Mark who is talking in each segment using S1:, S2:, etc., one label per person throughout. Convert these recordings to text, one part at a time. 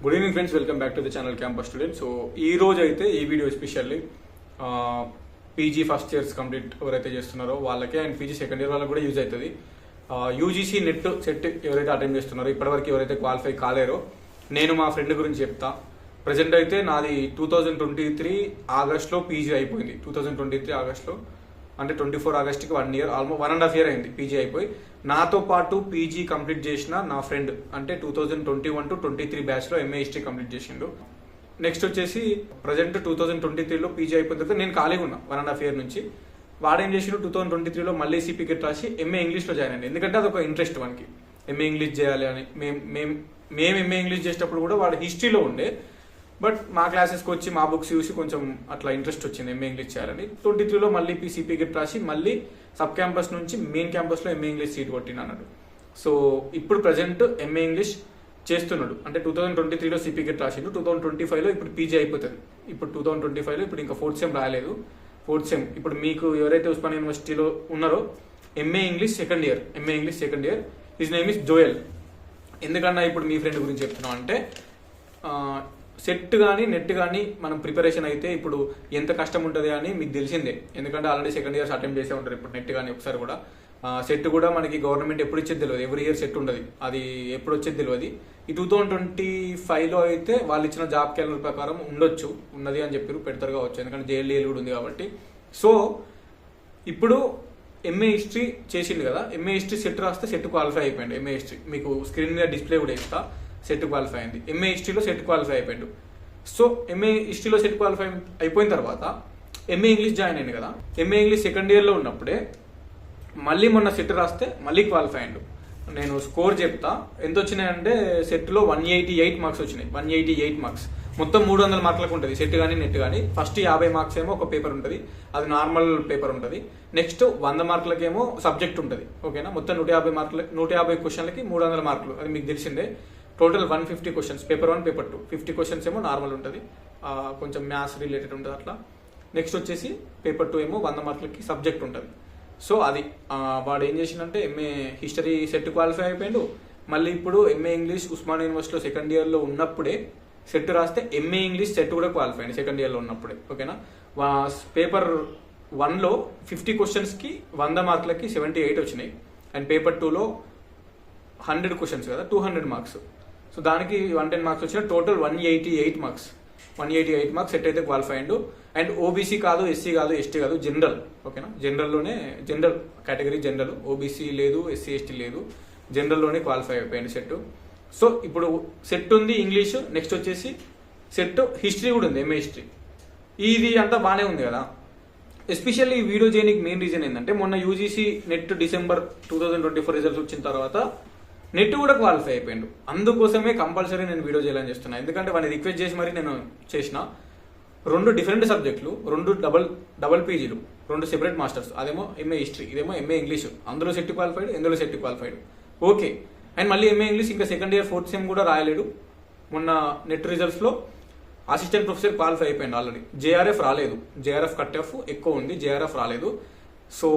S1: Good evening friends, welcome back to the channel campus student. So ఈ రోజు అయితే ఈ video especially PG first years complete ఎవరైతే చేస్తున్నారో వాళ్ళకి అండ్ పీజీ సెకండ్ ఇయర్ వాళ్ళకి కూడా యూజ్ అవుతుంది. యూజీసీ నెట్ సెట్ ఎవరైతే అటెండ్ చేస్తున్నారో ఇప్పటివరకు ఎవరైతే క్వాలిఫై కాలేరో నేను మా ఫ్రెండ్ గురించి చెప్తా. ప్రజెంట్ అయితే నాది 2023 ఆగస్ట్లో పీజీ అయిపోయింది. 2023 ఆగస్ట్లో అంటే 24 ఆగస్ట్కి 1 ఇయర్, ఆల్మోస్ట్ 1.5 ఇయర్ అయింది పీజీ అయిపోయి. నాతో పాటు పీజీ కంప్లీట్ చేసిన నా ఫ్రెండ్ అంటే 2021 to 23 బ్యాచ్లో ఎంఏ హిస్టరీ కంప్లీట్ చేసిండు. నెక్స్ట్ వచ్చేసి ప్రజెంట్ 2023లో పీజీ అయిపోయిన తర్వాత నేను ఖాళీగా ఉన్నా 1.5 ఇయర్ నుంచి. వాడేం చేసిండు 2023లో మళ్ళీ సిపికెట్ రాసి ఎంఏ ఇంగ్లీష్లో జాయిన్ అయ్యింది. ఎందుకంటే అదొక ఇంట్రెస్ట్ మనకి, ఎంఏ ఇంగ్లీష్ చేయాలి అని. మేము ఎంఏ ఇంగ్లీష్ చేసేటప్పుడు కూడా వాడు హిస్టరీలో ఉండే, బట్ మా క్లాసెస్కి వచ్చి మా బుక్స్ చూసి కొంచెం అట్లా ఇంట్రెస్ట్ వచ్చింది ఎంఏ ఇంగ్లీష్ చేయాలని. 23లో మళ్ళీ సిపికెట్ రాసి మళ్ళీ సబ్ క్యాంపస్ నుంచి మెయిన్ క్యాంపస్లో ఎంఏ ఇంగ్లీష్ సీట్ కొట్టిన అన్నాడు. సో ఇప్పుడు ప్రజెంట్ ఎంఏ ఇంగ్లీష్ చేస్తున్నాడు. అంటే 2023లో సిపికెట్ రాసిండు, 2025లో ఇప్పుడు పీజీ అయిపోతుంది. ఇప్పుడు 2025లో ఇప్పుడు ఇంకా 4th సెమ్ రాయలేదు. 4th సెమ్ ఇప్పుడు మీకు ఎవరైతే ఉస్మానియా యూనివర్సిటీలో ఉన్నారో MA English second year his name is Joel. ఎందుకన్నా ఇప్పుడు మీ ఫ్రెండ్ గురించి చెప్తున్నాం అంటే సెట్ కానీ నెట్ కానీ మనం ప్రిపరేషన్ అయితే ఇప్పుడు ఎంత కష్టం ఉంటుంది అని మీకు తెలిసిందే. ఎందుకంటే ఆల్రెడీ సెకండ్ ఇయర్స్ అటెంప్ట్ చేసే ఉంటారు. ఇప్పుడు నెట్ కానీ ఒకసారి కూడా సెట్ కూడా మనకి గవర్నమెంట్ ఎప్పుడు ఇచ్చేది తెలియదు, ఎవ్రీ ఇయర్ సెట్ ఉండదు, అది ఎప్పుడు వచ్చేది తెలియదు. ఈ 2025లో అయితే వాళ్ళు ఇచ్చిన జాబ్ క్యాలెండర్ ప్రకారం ఉన్నది అని చెప్పారు, పెడతారు కావచ్చు, ఎందుకంటే జేఎల్ఏఎల్ కూడా ఉంది కాబట్టి. సో ఇప్పుడు ఎంఏ హిస్టరీ చేసిండు కదా, ఎంఏ హిస్టరీ సెట్ రాస్తే సెట్ క్వాలిఫై అయిపోయింది. ఎంఏ హిస్టరీ మీకు స్క్రీన్ మీద డిస్ప్లే కూడా ఇస్తా, సెట్ క్వాలిఫై అయింది. ఎంఏ హిస్టరీలో సెట్ క్వాలిఫై అయిపోయాడు. సో ఎంఏ హిస్టరీలో సెట్ క్వాలిఫై అయిపోయిన తర్వాత ఎంఏ ఇంగ్లీష్ జాయిన్ అయింది కదా. ఎంఏ ఇంగ్లీష్ సెకండ్ ఇయర్లో ఉన్నప్పుడే మళ్ళీ మొన్న సెట్ రాస్తే మళ్ళీ క్వాలిఫై అయ్యాడు. నేను స్కోర్ చెప్తా ఎంత వచ్చినాయంటే సెట్లో 188 మార్క్స్ వచ్చినాయి. 188 మార్క్స్ మొత్తం 300 మార్కులకు ఉంటుంది సెట్ కానీ నెట్ కానీ. ఫస్ట్ 50 మార్క్స్ ఏమో ఒక పేపర్ ఉంటుంది, అది నార్మల్ పేపర్ ఉంటుంది. నెక్స్ట్ 100 మార్కులకేమో సబ్జెక్ట్ ఉంటుంది. ఓకేనా, మొత్తం 150 క్వశ్చన్లకి 300 మార్కులు, అది మీకు తెలిసిందే. Total 150 questions, paper 1 paper 2. 50 questions ఏమో నార్మల్ ఉంటుంది, కొంచెం మ్యాథ్స్ రిలేటెడ్ ఉంటుంది అట్లా. నెక్స్ట్ వచ్చేసి పేపర్ 2 ఏమో 100 మార్కులకి సబ్జెక్ట్ ఉంటుంది. సో అది వాడు ఏం చేసిందంటే ఎంఏ హిస్టరీ సెట్ క్వాలిఫై అయిపోయాడు. మళ్ళీ ఇప్పుడు ఎంఏ ఇంగ్లీష్ ఉస్మానియా యూనివర్సిటీలో సెకండ్ ఇయర్లో ఉన్నప్పుడే సెట్ రాస్తే ఎంఏ ఇంగ్లీష్ సెట్ కూడా క్వాలిఫై అయింది సెకండ్ ఇయర్లో ఉన్నప్పుడే. ఓకేనా, పేపర్ 1లో 50 క్వశ్చన్స్కి 100 మార్కులకి 78 వచ్చినాయి. అండ్ పేపర్ 2లో 100 క్వశ్చన్స్ కదా, 200 మార్క్స్. సో దానికి 110 మార్క్స్ వచ్చిన టోటల్ 188 మార్క్స్. 188 మార్క్స్ సెట్ అయితే క్వాలిఫై అయ్యిండు. అండ్ ఓబీసీ కాదు, ఎస్సీ కాదు, ఎస్టీ కాదు, జనరల్. ఓకేనా, జనరల్లోనే జనరల్ కేటగిరీ, జనరల్, ఓబీసీ లేదు, ఎస్సీ ఎస్టీ లేదు, జనరల్లోనే క్వాలిఫై అయిపోయింది సెట్. సో ఇప్పుడు సెట్ ఉంది ఇంగ్లీష్, నెక్స్ట్ వచ్చేసి సెట్ హిస్టరీ కూడా ఉంది, ఎంఏ హిస్టరీ. ఇది అంతా బాగానే ఉంది కదా. ఎస్పెషల్లీ ఈ వీడియో చేయడానికి మెయిన్ రీజన్ ఏంటంటే మొన్న యూజీసీ నెట్ డిసెంబర్ 2024 రిజల్ట్స్ వచ్చిన తర్వాత నెట్ కూడా క్వాలిఫై అయిపోయాడు. అందుకోసమే కంపల్సరీ నేను వీడియో చేయాలని చేస్తున్నా. ఎందుకంటే వాడిని రిక్వెస్ట్ చేసి మరి నేను చేసిన 2 డిఫరెంట్ సబ్జెక్టులు, 2 డబల్ పీజీలు, 2 సెపరేట్ మాస్టర్స్. అదేమో ఎంఏ హిస్టరీ, ఇదేమో ఎంఏ ఇంగ్లీష్. అందులో సెట్ క్వాలిఫైడ్, ఇందులో సెట్ క్వాలిఫైడ్. ఓకే, అండ్ మళ్ళీ ఎంఏ ఇంగ్లీష్ ఇంకా సెకండ్ ఇయర్ 4th సెమ్ కూడా రాయలేడు. మొన్న నెట్ రిజల్ట్స్లో అసిస్టెంట్ ప్రొఫెసర్ క్వాలిఫై అయిపోయింది ఆల్రెడీ. జేఆర్ఎఫ్ రాలేదు, జేఆర్ఎఫ్ కట్ ఆఫ్ ఎక్కువ ఉంది, జేఆర్ఎఫ్ రాలేదు. సో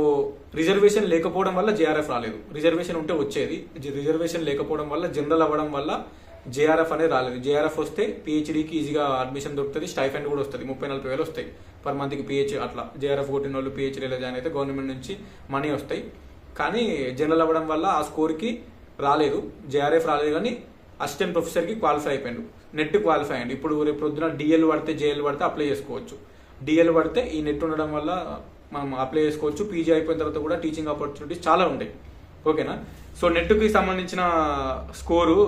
S1: రిజర్వేషన్ లేకపోవడం వల్ల జేఆర్ఎఫ్ రాలేదు. రిజర్వేషన్ ఉంటే వచ్చేది, రిజర్వేషన్ లేకపోవడం వల్ల జనరల్ అవ్వడం వల్ల జేఆర్ఎఫ్ అనేది రాలేదు. జేఆర్ఎఫ్ వస్తే పిహెచ్డీకి ఈజీగా అడ్మిషన్ దొరుకుతుంది, స్టైఫండ్ కూడా వస్తుంది, 30-40 వేలు వస్తాయి పర్ మంత్కి పిహెచ్. అట్లా జేఆర్ఎఫ్ కొట్టిన వాళ్ళు పిహెచ్డీలో జాయిన్ అయితే గవర్నమెంట్ నుంచి మనీ వస్తాయి. కానీ జనరల్ అవ్వడం వల్ల ఆ స్కోర్కి రాలేదు, జేఆర్ఎఫ్ రాలేదు. కానీ అసిస్టెంట్ ప్రొఫెసర్కి క్వాలిఫై అయిపోయాడు, నెట్ క్వాలిఫై అయ్యండి. ఇప్పుడు రేపు పొద్దున డిఎల్ పడితే, జేఎల్ పడితే అప్లై చేసుకోవచ్చు. డిఎల్ పడితే ఈ నెట్ ఉండడం వల్ల మనం అప్లై చేసుకోవచ్చు. పీజీ అయిపోయిన తర్వాత కూడా టీచింగ్ ఆపర్చునిటీస్ చాలా ఉంటాయి. ఓకేనా, సో నెట్కి సంబంధించిన స్కోరు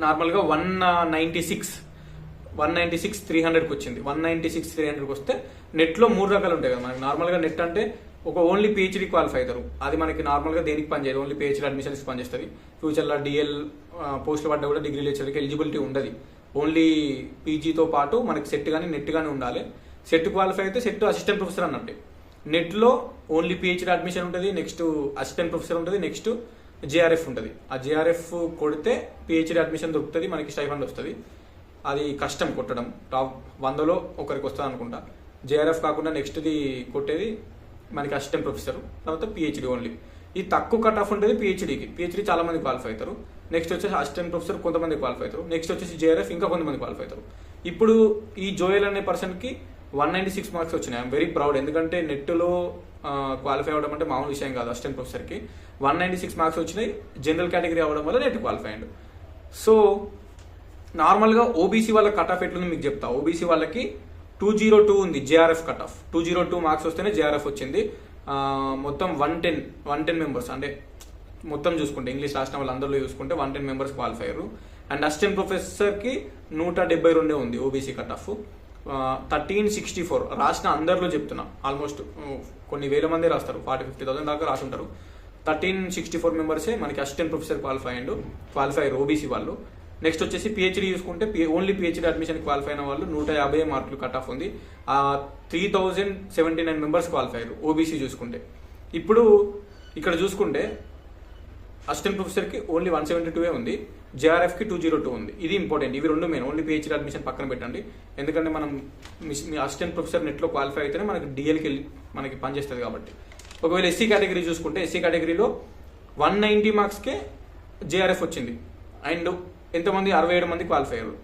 S1: నార్మల్గా 196-300కి వచ్చింది. 196-300కి వస్తే నెట్లో 3 రకాలు ఉంటాయి కదా మనకి. నార్మల్గా నెట్ అంటే ఒక ఓన్లీ పిహెచ్డీ క్వాలిఫై అవుతారు, అది మనకి నార్మల్గా దేనికి పనిచేయదు, ఓన్లీ పిహెచ్డీ అడ్మిషన్స్కి పనిచేస్తుంది. ఫ్యూచర్లో డిఎల్ పోస్ట్ పడ్డా కూడా డిగ్రీ లెక్చర్కి ఎలిజిబిలిటీ ఉండదు. ఓన్లీ పీజీతో పాటు మనకి సెట్ కానీ నెట్ కానీ ఉండాలి. సెట్ క్వాలిఫై అయితే సెట్ అసిస్టెంట్ ప్రొఫెసర్ అన్నట్టు. నెట్లో ఓన్లీ పిహెచ్డీ అడ్మిషన్ ఉంటుంది, నెక్స్ట్ అసిస్టెంట్ ప్రొఫెసర్ ఉంటుంది, నెక్స్ట్ జేఆర్ఎఫ్ ఉంటుంది. ఆ జేఆర్ఎఫ్ కొడితే పిహెచ్డీ అడ్మిషన్ దొరుకుతుంది, మనకి స్టైఫండ్ వస్తుంది. అది కష్టం కొట్టడం, టాప్ 100లో ఒకరికి వస్తుంది అనుకుంటా. జేఆర్ఎఫ్ కాకుండా నెక్స్ట్ది కొట్టేది మనకి అసిస్టెంట్ ప్రొఫెసర్, తర్వాత పిహెచ్డీ ఓన్లీ. ఈ తక్కువ కట్ ఆఫ్ ఉంటుంది పిహెచ్డీకి. పిహెచ్డీ చాలా మంది క్వాలిఫై అవుతారు. నెక్స్ట్ వచ్చేసి అసిస్టెంట్ ప్రొఫెసర్ కొంతమంది క్వాలిఫై అవుతారు, నెక్స్ట్ వచ్చేసి జేఆర్ఎఫ్ ఇంకా కొంతమంది క్వాలిఫై అవుతారు. ఇప్పుడు ఈ జోయల్ అనే పర్సన్కి 196 మార్క్స్ వచ్చినాయి. ఐఎమ్ వెరీ ప్రౌడ్, ఎందుకంటే నెట్లో క్వాలిఫై అవ్వడం అంటే మామూలు విషయం కాదు. అసిస్టెంట్ ప్రొఫెసర్కి 196 మార్క్స్ వచ్చినాయి, జనరల్ కేటగిరీ అవ్వడం వల్ల నెట్ క్వాలిఫై అయ్యాడు. సో నార్మల్గా ఓబీసీ వాళ్ళ కట్ ఆఫ్ ఎట్లుంది మీకు చెప్తా. ఓబీసీ వాళ్ళకి 202 ఉంది జేఆర్ఎఫ్ కట్ ఆఫ్. 202 మార్క్స్ వస్తేనే జేఆర్ఎఫ్ వచ్చింది. మొత్తం 110 మెంబర్స్, అంటే మొత్తం చూసుకుంటే ఇంగ్లీష్ రాసిన వాళ్ళందరిలో చూసుకుంటే 110 మెంబర్స్ క్వాలిఫై అయ్యారు. అండ్ అసిస్టెంట్ ప్రొఫెసర్కి 172 ఉంది ఓబీసీ కట్ ఆఫ్. 1364 రాసిన అందరిలో చెప్తున్నా, ఆల్మోస్ట్ కొన్ని వేల మంది రాస్తారు, 40,000-50,000 దాకా రాసి ఉంటారు. 1364 మెంబర్సే మనకి అసిస్టెంట్ ప్రొఫెసర్ క్వాలిఫై అయ్యారు ఓబీసీ వాళ్ళు. నెక్స్ట్ వచ్చేసి పిహెచ్డీ చూసుకుంటే ఓన్లీ పిహెచ్డీ అడ్మిషన్ క్వాలిఫై అయిన వాళ్ళు 150 మార్కులు కట్ ఆఫ్ ఉంది. 3079 మెంబర్స్ క్వాలిఫై అయ్యారు ఓబీసీ చూసుకుంటే. ఇప్పుడు ఇక్కడ చూసుకుంటే అసిస్టెంట్ ప్రొఫెసర్కి ఓన్లీ 172 ఉంది, జేఆర్ఎఫ్కి 202 ఉంది. ఇది ఇంపార్టెంట్, ఇవి రెండు మెయిన్. ఓన్లీ పిహెచ్డీ అడ్మిషన్ పక్కన పెట్టండి, ఎందుకంటే మనం మీ అసిస్టెంట్ ప్రొఫెసర్ నెట్లో క్వాలిఫై అయితేనే మనకి డిఎల్కి వెళ్ళి మనకి పనిచేస్తుంది కాబట్టి. ఒకవేళ ఎస్సీ కేటగిరీ చూసుకుంటే ఎస్సీ కేటగిరీలో 190 మార్క్స్కే జేఆర్ఎఫ్ వచ్చింది. అండ్ ఎంతమంది 67 మంది క్వాలిఫై అయ్యారు.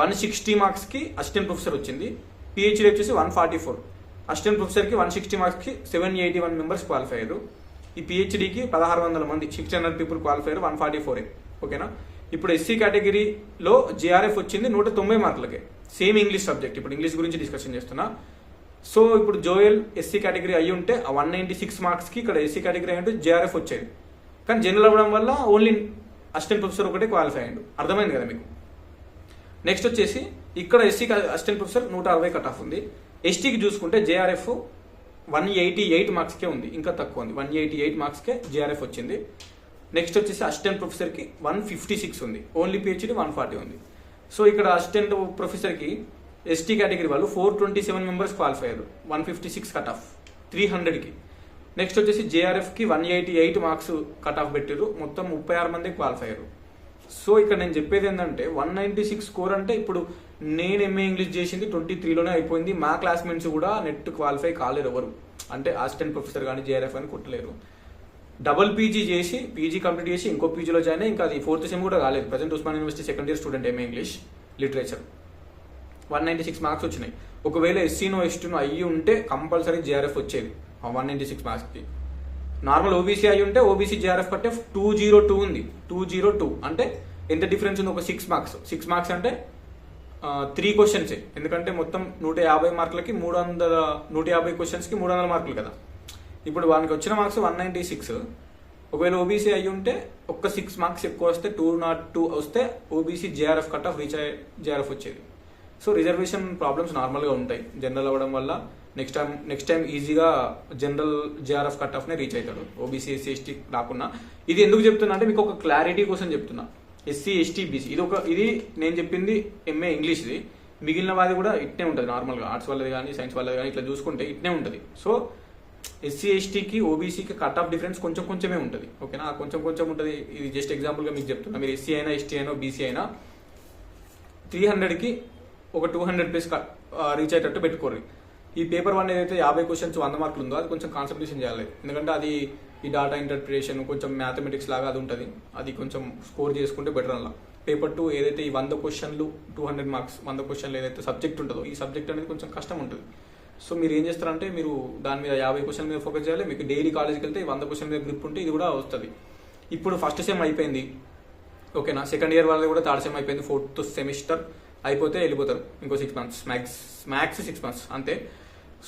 S1: 160 మార్క్స్కి అసిస్టెంట్ ప్రొఫెసర్ వచ్చింది, పిహెచ్డీ వచ్చేసి 144. అసిస్టెంట్ ప్రొఫెసర్కి 160 మార్క్స్కి 781 మెంబర్స్ క్వాలిఫై అయ్యారు. ఈ పిహెచ్డీకి 1600 మంది, 600 పీపుల్ క్వాలిఫై అయ్యారు, 144. ఓకేనా. ఇప్పుడు ఎస్సీ కేటగిరీలో జేఆర్ఎఫ్ వచ్చింది 190 మార్కులకే, సేమ్ ఇంగ్లీష్ సబ్జెక్ట్. ఇప్పుడు ఇంగ్లీష్ గురించి డిస్కషన్ చేస్తున్నా. సో ఇప్పుడు జోయల్ ఎస్సీ కేటగిరీ అయ్యి ఉంటే ఆ 196 మార్క్స్కి ఇక్కడ ఎస్సీ కేటగిరీ అయ్యి ఉంటే జేఆర్ఎఫ్ వచ్చేది. కానీ జనరల్ అవ్వడం వల్ల ఓన్లీ అసిస్టెంట్ ప్రొఫెసర్ ఒకటే క్వాలిఫై అయ్యాడు. అర్థమైంది కదా మీకు. నెక్స్ట్ వచ్చేసి ఇక్కడ SC assistant professor 160 cut off ఉంది. ఎస్టీకి చూసుకుంటే జేఆర్ఎఫ్ 188 మార్క్స్కే ఉంది, ఇంకా తక్కువ ఉంది. 188 మార్క్స్కే జేఆర్ఎఫ్ వచ్చింది. నెక్స్ట్ వచ్చేసి అసిస్టెంట్ ప్రొఫెసర్కి 156 ఉంది, ఓన్లీ పిహెచ్డీ 140 ఉంది. సో ఇక్కడ అసిస్టెంట్ ప్రొఫెసర్కి ఎస్టీ కేటగిరీ వాళ్ళు 427 మెంబర్స్ క్వాలిఫై అయ్యారు, 156 కట్ ఆఫ్ 300కి. నెక్స్ట్ వచ్చేసి జేఆర్ఎఫ్కి 188 మార్క్స్ కట్ ఆఫ్ పెట్టారు, మొత్తం 36 మంది క్వాలిఫై అయ్యారు. సో ఇక్కడ నేను చెప్పేది ఏంటంటే 196 స్కోర్ అంటే ఇప్పుడు నేను ఎంఏ ఇంగ్లీష్ చేసింది 23లోనే అయిపోయింది. మా క్లాస్మేట్స్ కూడా నెట్ క్వాలిఫై కాలేరు ఎవరు, అంటే అసిస్టెంట్ ప్రొఫెసర్ కానీ జేఆర్ఎఫ్ అని కొట్టలేరు. డబుల్ పీజీ చేసి పీజీ కంప్లీట్ చేసి ఇంకో పీజీలో జాయిన్ అయ్యి ఇంకా అది 4th సెమ్ కూడా కాలేదు. Present Osman university second year student MA English literature. 196 marks వచ్చినాయి. ఒకవేళ ఎస్సీనో ఎస్టీనో అయ్యి ఉంటే కంపల్సరీ జేఆర్ఎఫ్ వచ్చేది 196 మార్క్స్కి. నార్మల్ ఓబీసీ అయ్యి ఉంటే ఓబీసీ జేఆర్ఎఫ్ కట్టే 202 ఉంది. 202 అంటే ఎంత డిఫరెన్స్ ఉంది, ఒక 6 మార్క్స్. 6 మార్క్స్ అంటే 3 క్వశ్చన్సే, ఎందుకంటే మొత్తం 150 మార్కులకి 150 క్వశ్చన్స్కి 300 మార్కులు కదా. ఇప్పుడు వానికి వచ్చిన మార్క్స్ 196. ఒకవేళ ఓబీసీ అయ్యి ఉంటే ఒక్క 6 మార్క్స్ ఎక్కువ వస్తే 202 వస్తే OBC JRF cut off reach అయ్యే జేఆర్ఎఫ్ వచ్చేది. సో రిజర్వేషన్ ప్రాబ్లమ్స్ నార్మల్గా ఉంటాయి జనరల్ అవ్వడం వల్ల. నెక్స్ట్ టైం ఈజీగా జనరల్ జేఆర్ఎఫ్ కట్ ఆఫ్నే రీచ్ అవుతాడు, ఓబీసీ ఎస్సీ ఎస్టీ రాకుండా. ఇది ఎందుకు చెప్తున్నా అంటే మీకు ఒక క్లారిటీ కోసం చెప్తున్నా. ఎస్సీ ఎస్టీ బీసీ ఇది నేను చెప్పింది ఎంఏ ఇంగ్లీష్ది, మిగిలిన వాది కూడా ఇట్నే ఉంటుంది. నార్మల్గా ఆర్ట్స్ వాళ్ళది కానీ సైన్స్ వాళ్ళది కానీ ఇట్లా చూసుకుంటే ఇట్నే ఉంటుంది. సో ఎస్సీ ఎస్టీకి ఓబీసీకి కట్ ఆఫ్ డిఫరెన్స్ కొంచెమే ఉంటుంది. ఓకేనా, కొంచెం ఉంటుంది. ఇది జస్ట్ ఎగ్జాంపుల్గా మీకు చెప్తున్నా. మీరు ఎస్సీ అయినా ఎస్టీ అయినా బీసీ అయినా 300కి ఒక 200+ రీచ్ అయ్యేటట్టు పెట్టుకోరు. ఈ పేపర్ 1 ఏదైతే 50 క్వశ్చన్స్ 100 మార్కులు ఉందో అది కొంచెం కాన్సన్ట్రేషన్ చేయాలి, ఎందుకంటే అది ఈ డాటా ఇంటర్ప్రిటేషన్ కొంచెం మ్యాథమెటిక్స్ లాగా అది ఉంటుంది. అది కొంచెం స్కోర్ చేసుకుంటే బెటర్. అలా పేపర్ 2 ఏదైతే ఈ 100 క్వశ్చన్లు 200 మార్క్స్ 100 క్వశ్చన్లు ఏదైతే సబ్జెక్ట్ ఉంటుందో ఈ సబ్జెక్ట్ అనేది కొంచెం కష్టం ఉంటుంది. సో మీరు ఏం చేస్తారంటే మీరు దాని మీద 50 క్వశ్చన్ మీద ఫోకస్ చేయాలి. మీకు డైలీ కాలేజ్కి వెళ్తే 100 క్వశ్చన్ మీద గ్రిప్ ఉంటే ఇది కూడా వస్తుంది. ఇప్పుడు ఫస్ట్ సెమ్ అయిపోయింది, ఓకేనా. సెకండ్ ఇయర్ వాళ్ళది కూడా థర్డ్ సెమ్ అయిపోయింది. 4th సెమిస్టర్ అయిపోతే వెళ్ళిపోతారు. ఇంకో 6 మంత్స్ మ్యాక్స్ 6 మంత్స్ అంతే.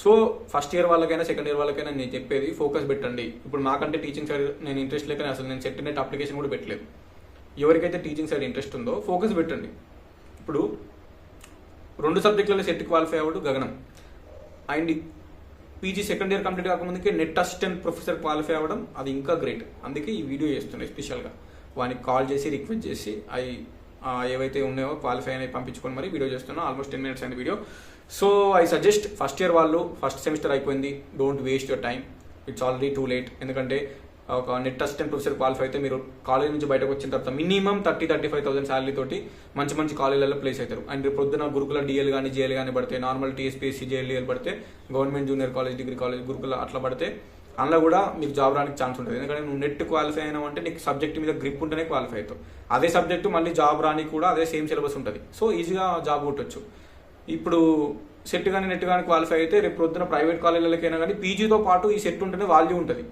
S1: సో ఫస్ట్ ఇయర్ వాళ్ళకైనా సెకండ్ ఇయర్ వాళ్ళకైనా నేను చెప్పేది ఫోకస్ పెట్టండి. ఇప్పుడు మాకంటే టీచింగ్ సైడ్ నేను ఇంట్రెస్ట్ లేకనే అసలు నేను సెట్ నెట్ అప్లికేషన్ కూడా పెట్టలేదు. ఎవరికైతే టీచింగ్ సైడ్ ఇంట్రెస్ట్ ఉందో ఫోకస్ పెట్టండి. ఇప్పుడు 2 సబ్జెక్టులలో సెట్ క్వాలిఫై అవ్వడు గగనం. And PG second year complete కాకముందుకే నెట్ అసిస్టెంట్ ప్రొఫెసర్ క్వాలిఫై అవ్వడం అది ఇంకా గ్రేట్. అందుకే ఈ వీడియో చేస్తున్నాయి స్పెషల్గా. వానికి కాల్ చేసి రిక్వెస్ట్ చేసి ఏవైతే ఉన్నాయో క్వాలిఫై అని పంపించుకొని మరి వీడియో చేస్తున్నా. ఆల్మోస్ట్ 10 minutes అయిన video. So I suggest first year వాళ్ళు ఫస్ట్ సెమిస్టర్ అయిపోయింది, don't waste your time. It's already too late. ఎందుకంటే ఒక నెట్ అసిస్టెంట్ ప్రొఫెసర్ క్వాలిఫై అయితే మీరు కాలేజ్ నుంచి బయటకు వచ్చిన తర్వాత మినిమం 30-35,000 శాలరీ తోటి మంచి కాలేజీలలో ప్లేస్ అవుతారు. అండ్ పొద్దున గురుకుల డిఎల్ కానీ జేఎల్ కానీ పడితే, నార్మల్ టీఎస్పీఎస్సీ జేఎల్ఈఎల్ పడితే, government junior college degree college గురుకుల అట్లా పడితే అందులో కూడా మీకు జాబ్ రానికి ఛాన్స్ ఉంటుంది. ఎందుకంటే నువ్వు నెట్ క్వాలిఫై అయినావు అంటే నీకు సబ్జెక్ట్ మీద గ్రిప్ ఉంటేనే క్వాలిఫై అవుతావు. అదే సబ్జెక్టు మళ్ళీ జాబ్ రానికి కూడా అదే సేమ్ సిలబస్ ఉంటుంది. సో ఈజీగా జాబ్ కొట్టచ్చు. ఇప్పుడు సెట్ కానీ నెట్ కానీ క్వాలిఫై అయితే రేపు పొద్దున ప్రైవేట్ కాలేజీలకైనా కానీ పీజీతో పాటు ఈ సెట్ ఉంటేనే వాల్యూ ఉంటుంది.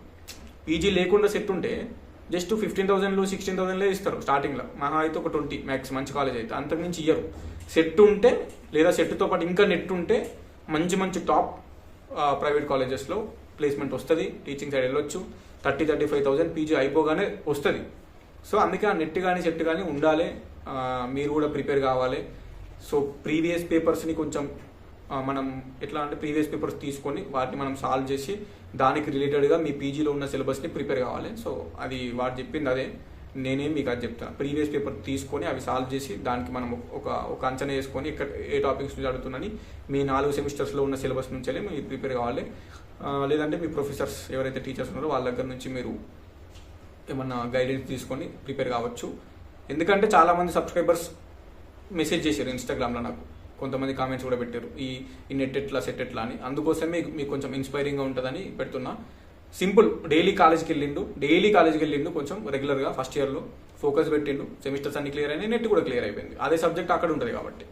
S1: పీజీ లేకుండా సెట్ ఉంటే జస్ట్ 15,000 16,000 ఇస్తారు స్టార్టింగ్లో, మహా అయితే ఒక 20 మ్యాక్స్ మంచి కాలేజ్ అయితే, అంతకుమించి ఇయ్యరు. సెట్ ఉంటే లేదా సెట్తో పాటు ఇంకా నెట్ ఉంటే మంచి మంచి టాప్ ప్రైవేట్ కాలేజెస్లో ప్లేస్మెంట్ వస్తుంది. టీచింగ్ సైడ్ వెళ్ళొచ్చు. 30,000-35,000 పీజీ అయిపోగానే వస్తుంది. సో అందుకే ఆ నెట్ కానీ సెట్ కానీ ఉండాలి. మీరు కూడా ప్రిపేర్ కావాలి. సో ప్రీవియస్ పేపర్స్ని కొంచెం మనం ఎట్లా అంటే ప్రీవియస్ పేపర్స్ తీసుకొని వాటిని మనం సాల్వ్ చేసి దానికి రిలేటెడ్గా మీ పీజీలో ఉన్న సిలబస్ని ప్రిపేర్ కావాలి. సో అది వాడు చెప్పింది అదే, నేనేం మీకు అది చెప్తాను. ప్రీవియస్ పేపర్ తీసుకొని అవి సాల్వ్ చేసి దానికి మనం ఒక అంచనా వేసుకొని ఇక్కడ ఏ టాపిక్స్ నుంచి అడుగుతుందని మీ 4 సెమిస్టర్స్లో ఉన్న సిలబస్ నుంచి మీరు ప్రిపేర్ కావాలి. లేదంటే మీ ప్రొఫెసర్స్ ఎవరైతే టీచర్స్ ఉన్నారో వాళ్ళ దగ్గర నుంచి మీరు ఏమన్నా గైడెన్స్ తీసుకొని ప్రిపేర్ కావచ్చు. ఎందుకంటే చాలామంది సబ్స్క్రైబర్స్ మెసేజ్ చేశారు ఇన్స్టాగ్రామ్లో, నాకు కొంతమంది కామెంట్స్ కూడా పెట్టారు ఈ నెట్ ఎట్లా సెట్ ఎట్లా అని. అందుకోసమే మీకు కొంచెం ఇన్స్పైరింగ్గా ఉంటుందని పెడుతున్నా. సింపుల్, డైలీ కాలేజ్కి వెళ్ళిండు కొంచెం రెగ్యులర్గా ఫస్ట్ ఇయర్లో ఫోకస్ పెట్టిండు. సెమిస్టర్స్ అన్ని క్లియర్ అయినాయి, నెట్ కూడా క్లియర్ అయిపోయింది. అదే సబ్జెక్ట్ అక్కడ ఉంటుంది కాబట్టి.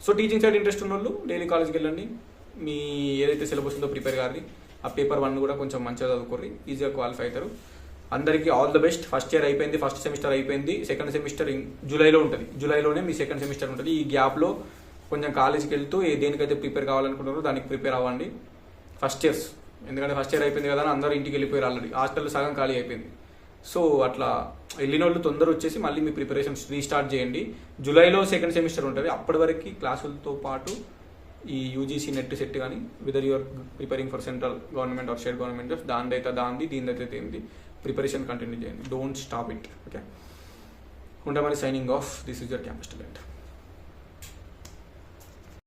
S1: సో టీచింగ్ సైడ్ ఇంట్రెస్ట్ ఉన్న వాళ్ళు డైలీ కాలేజ్కి వెళ్ళండి. మీ ఏదైతే సిలబస్ ఉందో ప్రిపేర్ కాదు. ఆ పేపర్ 1 కూడా కొంచెం మంచిగా చదువుకోర్రి, ఈజీగా క్వాలిఫై అవుతారు. అందరికీ all the best. First year అయిపోయింది, ఫస్ట్ సెమిస్టర్ అయిపోయింది. సెకండ్ సెమిస్టర్ జూలైలో ఉంటుంది. జూలైలోనే మీ సెకండ్ సెమిస్టర్ ఉంటుంది. ఈ గ్యాప్లో కొంచెం కాలేజ్కి వెళ్తూ దేనికైతే ప్రిపేర్ కావాలనుకుంటారో దానికి ప్రిపేర్ అవ్వండి ఫస్ట్ ఇయర్స్. ఎందుకంటే ఫస్ట్ ఇయర్ అయిపోయింది కదా అని అందరూ ఇంటికి వెళ్ళిపోయారు. ఆల్రెడీ హాస్టల్లో సగం ఖాళీ అయిపోయింది. సో అట్లా వెళ్ళిన వాళ్ళు తొందర వచ్చేసి మళ్ళీ మీ ప్రిపరేషన్స్ రీస్టార్ట్ చేయండి. జూలైలో సెకండ్ సెమిస్టర్ ఉంటుంది. అప్పటి వరకు క్లాసులతో పాటు ఈ యూజీసీ నెట్ సెట్ కానీ whether you're preparing for central government or state government, దానిదైతే దాంది, దీనిదైతే ఏంది, ప్రిపరేషన్ కంటిన్యూ చేయండి. Don't stop it. ఓకే, ఉండమని signing off. This is your campus student.